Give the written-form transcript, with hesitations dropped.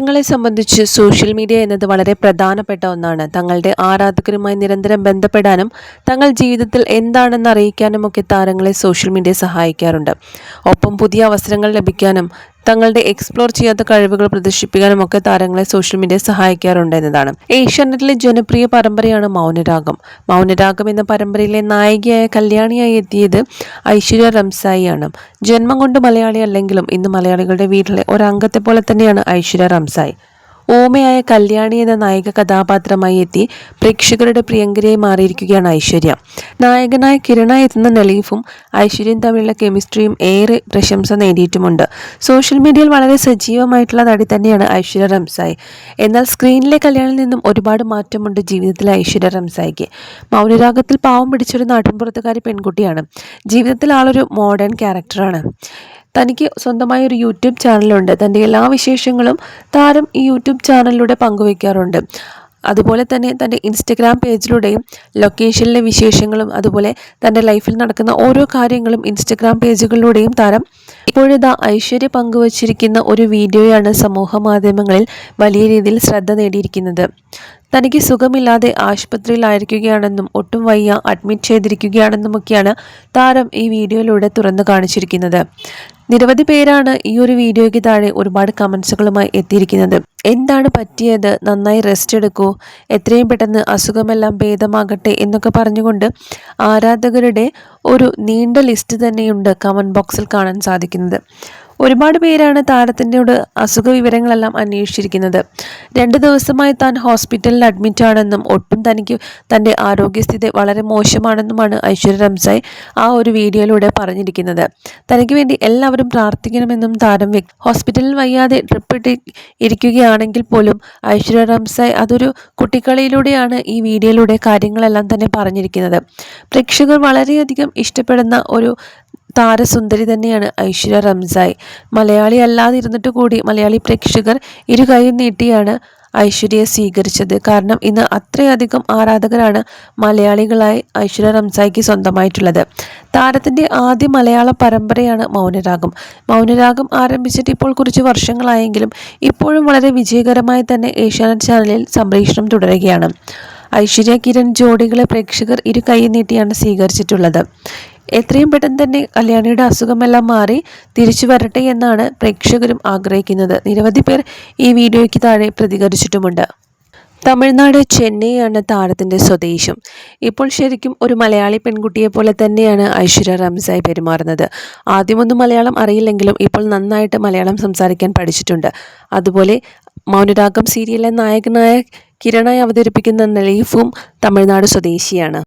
താരങ്ങളെ സംബന്ധിച്ച് social media എന്നത് വളരെ പ്രധാനപ്പെട്ട ഒന്നാണ്. തങ്ങളുടെ ആരാധകരുമായി നിരന്തരം ബന്ധപ്പെടാനും തങ്ങൾ ജീവിതത്തിൽ എന്താണെന്ന് അറിയിക്കാനുമൊക്കെ താരങ്ങളെ സോഷ്യൽ മീഡിയ സഹായിക്കാറുണ്ട്. ഒപ്പം പുതിയ അവസരങ്ങൾ ലഭിക്കാനും തങ്ങളുടെ എക്സ്പ്ലോർ ചെയ്യാത്ത കഴിവുകൾ പ്രദർശിപ്പിക്കാനും ഒക്കെ താരങ്ങളെ സോഷ്യൽ മീഡിയ സഹായിക്കാറുണ്ട് എന്നതാണ്. ഏഷ്യാനെറ്റിലെ ജനപ്രിയ പരമ്പരയാണ് മൗനരാഗം. മൗനരാഗം എന്ന പരമ്പരയിലെ നായികയായ കല്യാണിയായി എത്തിയത് ഐശ്വര്യ റംസായി ആണ്. ജന്മം കൊണ്ട് മലയാളി അല്ലെങ്കിലും ഇന്ന് മലയാളികളുടെ വീട്ടിലെ ഒരംഗത്തെ പോലെ തന്നെയാണ് ഐശ്വര്യ റംസായി. ഓമയായ കല്യാണി എന്ന നായിക കഥാപാത്രമായി എത്തി പ്രേക്ഷകരുടെ പ്രിയങ്കരിയായി മാറിയിരിക്കുകയാണ് ഐശ്വര്യ. നായകനായ കിരണായി എത്തുന്ന നലീഫും ഐശ്വര്യയും തമ്മിലുള്ള കെമിസ്ട്രിയും ഏറെ പ്രശംസ നേടിയിട്ടുമുണ്ട്. സോഷ്യൽ മീഡിയയിൽ വളരെ സജീവമായിട്ടുള്ള നടി തന്നെയാണ് ഐശ്വര്യ റംസായി. എന്നാൽ സ്ക്രീനിലെ കല്യാണിൽ നിന്നും ഒരുപാട് മാറ്റമുണ്ട് ജീവിതത്തിലെ ഐശ്വര്യ റംസായിക്ക്. മൗനരാഗത്തിൽ പാവം പിടിച്ചൊരു നാട്ടിൻപുറത്തുകാരി പെൺകുട്ടിയാണ്. ജീവിതത്തിൽ ആളൊരു മോഡേൺ ക്യാരക്ടറാണ്. തനിക്ക് സ്വന്തമായ ഒരു യൂട്യൂബ് ചാനലുണ്ട്. തൻ്റെ എല്ലാ വിശേഷങ്ങളും താരം ഈ യൂട്യൂബ് ചാനലിലൂടെ പങ്കുവയ്ക്കാറുണ്ട്. അതുപോലെ തന്നെ തൻ്റെ ഇൻസ്റ്റഗ്രാം പേജിലൂടെയും ലൊക്കേഷനിലെ വിശേഷങ്ങളും അതുപോലെ തൻ്റെ ലൈഫിൽ നടക്കുന്ന ഓരോ കാര്യങ്ങളും ഇൻസ്റ്റഗ്രാം പേജുകളിലൂടെയും താരം ഇപ്പോഴിതാ ഐശ്വര്യ പങ്കുവച്ചിരിക്കുന്ന ഒരു വീഡിയോയാണ് സമൂഹ മാധ്യമങ്ങളിൽ വലിയ രീതിയിൽ ശ്രദ്ധ നേടിയിരിക്കുന്നത്. തനിക്ക് സുഖമില്ലാതെ ആശുപത്രിയിലായിരിക്കുകയാണെന്നും ഒട്ടും വയ്യ അഡ്മിറ്റ് ചെയ്തിരിക്കുകയാണെന്നുമൊക്കെയാണ് താരം ഈ വീഡിയോയിലൂടെ തുറന്നു കാണിച്ചിരിക്കുന്നത്. നിരവധി പേരാണ് ഈ ഒരു വീഡിയോയ്ക്ക് താഴെ ഒരുപാട് കമൻസുകളുമായി എത്തിയിരിക്കുന്നത്. എന്താണ് പറ്റിയത്, നന്നായി റെസ്റ്റ് എടുക്കൂ, എത്രയും പെട്ടെന്ന് അസുഖമെല്ലാം ഭേദമാകട്ടെ എന്നൊക്കെ പറഞ്ഞുകൊണ്ട് ആരാധകരുടെ ഒരു നീണ്ട ലിസ്റ്റ് തന്നെയുണ്ട് കമൻറ്റ് ബോക്സിൽ കാണാൻ സാധിക്കുന്നത്. ഒരുപാട് പേരാണ് താരത്തിൻ്റെയോട് അസുഖ വിവരങ്ങളെല്ലാം അന്വേഷിച്ചിരിക്കുന്നത്. 2 ദിവസമായി താൻ ഹോസ്പിറ്റലിൽ അഡ്മിറ്റാണെന്നും ഒട്ടും തനിക്ക് തൻ്റെ ആരോഗ്യസ്ഥിതി വളരെ മോശമാണെന്നുമാണ് ഐശ്വര്യ റംസായി ആ ഒരു വീഡിയോയിലൂടെ പറഞ്ഞിരിക്കുന്നത്. തനിക്ക് വേണ്ടി എല്ലാവരും പ്രാർത്ഥിക്കണമെന്നും താരം ഹോസ്പിറ്റലിൽ വയ്യാതെ ട്രിപ്പിട്ട് ഇരിക്കുകയാണെങ്കിൽ പോലും ഐശ്വര്യ റംസായി അതൊരു കുട്ടിക്കളിയിലൂടെയാണ് ഈ വീഡിയോയിലൂടെ കാര്യങ്ങളെല്ലാം തന്നെ പറഞ്ഞിരിക്കുന്നത്. പ്രേക്ഷകർ വളരെയധികം ഇഷ്ടപ്പെടുന്ന ഒരു താരസുന്ദരി തന്നെയാണ് ഐശ്വര്യ റംസായി. മലയാളി അല്ലാതിരുന്നിട്ട് കൂടി മലയാളി പ്രേക്ഷകർ ഇരു കൈയും നീട്ടിയാണ് ഐശ്വര്യയെ സ്വീകരിച്ചത്. കാരണം ഇന്ന് അത്രയധികം ആരാധകരാണ് മലയാളികളായി ഐശ്വര്യ റംസായിക്ക് സ്വന്തമായിട്ടുള്ളത്. താരത്തിൻ്റെ ആദ്യ മലയാള പരമ്പരയാണ് മൗനരാഗം. മൗനരാഗം ആരംഭിച്ചിട്ട് ഇപ്പോൾ കുറച്ച് വർഷങ്ങളായെങ്കിലും ഇപ്പോഴും വളരെ വിജയകരമായി തന്നെ ഏഷ്യാനെറ്റ് ചാനലിൽ സംപ്രേഷണം തുടരുകയാണ്. ഐശ്വര്യ കിരൺ ജോഡികളെ പ്രേക്ഷകർ ഇരു കൈ നീട്ടിയാണ് സ്വീകരിച്ചിട്ടുള്ളത്. എത്രയും പെട്ടെന്ന് തന്നെ കല്യാണിയുടെ അസുഖമെല്ലാം മാറി തിരിച്ചു വരട്ടെ എന്നാണ് പ്രേക്ഷകരും ആഗ്രഹിക്കുന്നത്. നിരവധി പേർ ഈ വീഡിയോയ്ക്ക് താഴെ പ്രതികരിച്ചിട്ടുമുണ്ട്. തമിഴ്നാട് ചെന്നൈയാണ് താരത്തിൻ്റെ സ്വദേശം. ഇപ്പോൾ ശരിക്കും ഒരു മലയാളി പെൺകുട്ടിയെ പോലെ തന്നെയാണ് ഐശ്വര്യ റംസായി പെരുമാറുന്നത്. ആദ്യമൊന്നും മലയാളം അറിയില്ലെങ്കിലും ഇപ്പോൾ നന്നായിട്ട് മലയാളം സംസാരിക്കാൻ പഠിച്ചിട്ടുണ്ട്. അതുപോലെ മൗനരാഗം സീരിയലിലെ നായകനായ കിരണായി അവതരിപ്പിക്കുന്ന നലീഫും തമിഴ്നാട് സ്വദേശിയാണ്.